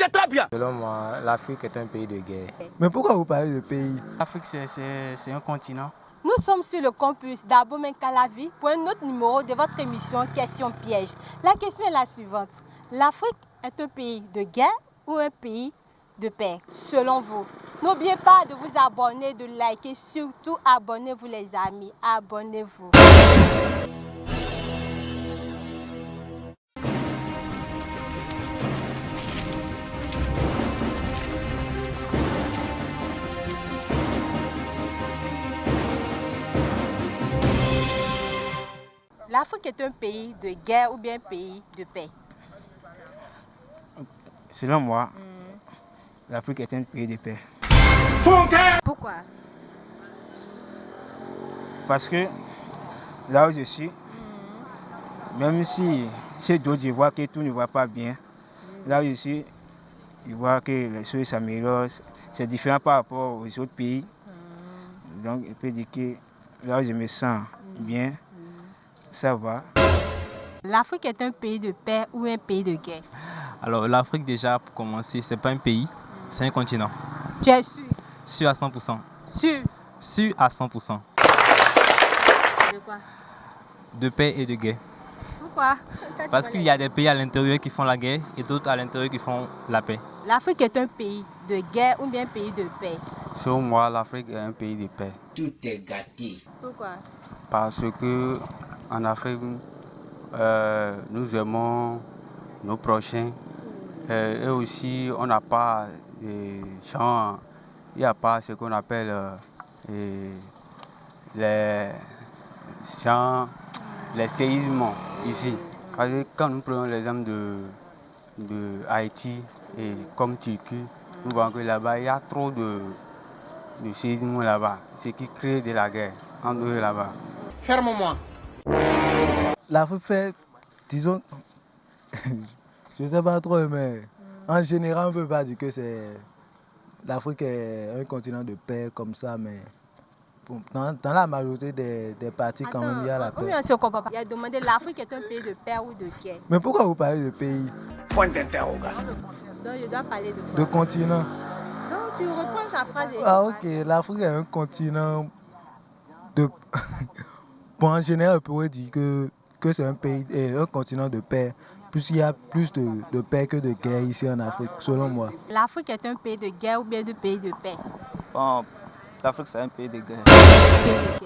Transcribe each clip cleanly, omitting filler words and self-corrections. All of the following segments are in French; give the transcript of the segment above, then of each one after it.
Écoutez très bien. Selon moi, l'Afrique est un pays de guerre. Mais pourquoi vous parlez de pays? L'Afrique, c'est un continent. Nous sommes sur le campus d'Abomey-Calavi pour un autre numéro de votre émission Question piège. La question est la suivante. L'Afrique est un pays de guerre ou un pays de paix, selon vous? N'oubliez pas de vous abonner, de liker, surtout abonnez-vous les amis, abonnez-vous. L'Afrique est un pays de guerre ou bien un pays de paix? Selon moi, l'Afrique est un pays de paix. Pourquoi? Parce que là où je suis, même si chez d'autres, je vois que tout ne va pas bien, là où je suis, je vois que les choses s'améliorent. C'est différent par rapport aux autres pays. Donc, je peux dire que là où je me sens bien, ça va. L'Afrique est un pays de paix ou un pays de guerre? Alors l'Afrique déjà, pour commencer, c'est pas un pays, c'est un continent. Tu es sûr? Sûr à 100%. Sûr? Sûr à 100%. De quoi? De paix et de guerre. Pourquoi? Parce qu'il y a des pays à l'intérieur qui font la guerre et d'autres à l'intérieur qui font la paix. L'Afrique est un pays de guerre ou bien un pays de paix? Selon moi, l'Afrique est un pays de paix. Tout est gâté. Pourquoi? Parce que en Afrique, nous aimons nos prochains. Et aussi, on n'a pas de champs, il n'y a pas ce qu'on appelle les champs, les séismes ici. Parce que quand nous prenons l'exemple de Haïti et comme Turquie, nous voyons que là-bas, il y a trop de séismes là-bas, ce qui crée de la guerre entre eux là-bas. Ferme-moi. L'Afrique fait, disons, je ne sais pas trop, mais en général, on ne peut pas dire que l'Afrique est un continent de paix comme ça, mais dans la majorité des parties, quand même, il y a la paix. On se comprend pas. Il a demandé l'Afrique est un pays de paix ou de guerre? Mais pourquoi vous parlez de pays? Point d'interrogation. Donc je dois parler de quoi? De continent? Donc tu reprends ta phrase et Ah ok, l'Afrique est un continent de... Bon, en général, on pourrait dire que c'est un pays, un continent de paix, puisqu'il y a plus de paix que de guerre ici en Afrique, selon moi. l'Afrique est un pays de guerre ou bien un pays de paix? Bon, l'Afrique, c'est un pays de guerre.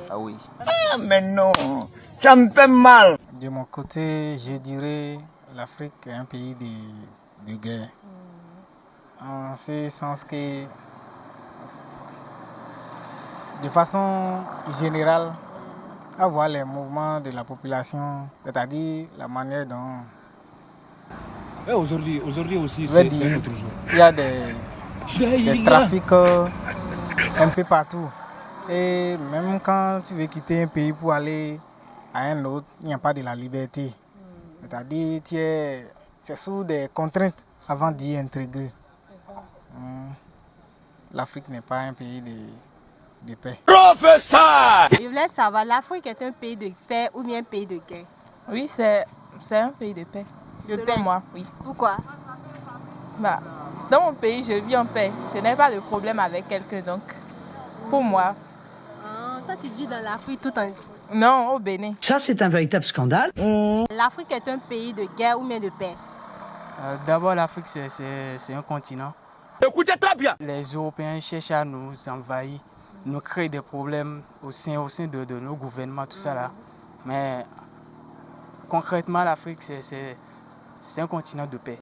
Ah oui. Ah, mais non. Ça me fait mal. De mon côté, je dirais l'Afrique est un pays de guerre. En ce sens que, de façon générale, à voir les mouvements de la population, c'est-à-dire la manière dont... Aujourd'hui aussi, Je veux c'est dire, autre chose. il y a des trafics un peu partout. Et même quand tu veux quitter un pays pour aller à un autre, il n'y a pas de la liberté. C'est-à-dire c'est sous des contraintes avant d'y intégrer. L'Afrique n'est pas un pays de paix. Professeur. Je voulais savoir, l'Afrique est un pays de paix ou bien un pays de guerre? Oui, c'est un pays de paix. De Selon moi, oui. Pourquoi? Bah, dans mon pays, je vis en paix. Je n'ai pas de problème avec quelqu'un, donc pour moi. Toi, tu vis dans l'Afrique tout en... Non, au Bénin. Ça, c'est un véritable scandale. L'Afrique est un pays de guerre ou bien de paix? D'abord, l'Afrique, c'est un continent. Écoutez très bien. Les Européens cherchent à nous envahir, nous créer des problèmes au sein de nos gouvernements, tout ça là. Mais concrètement, l'Afrique, c'est un continent de paix.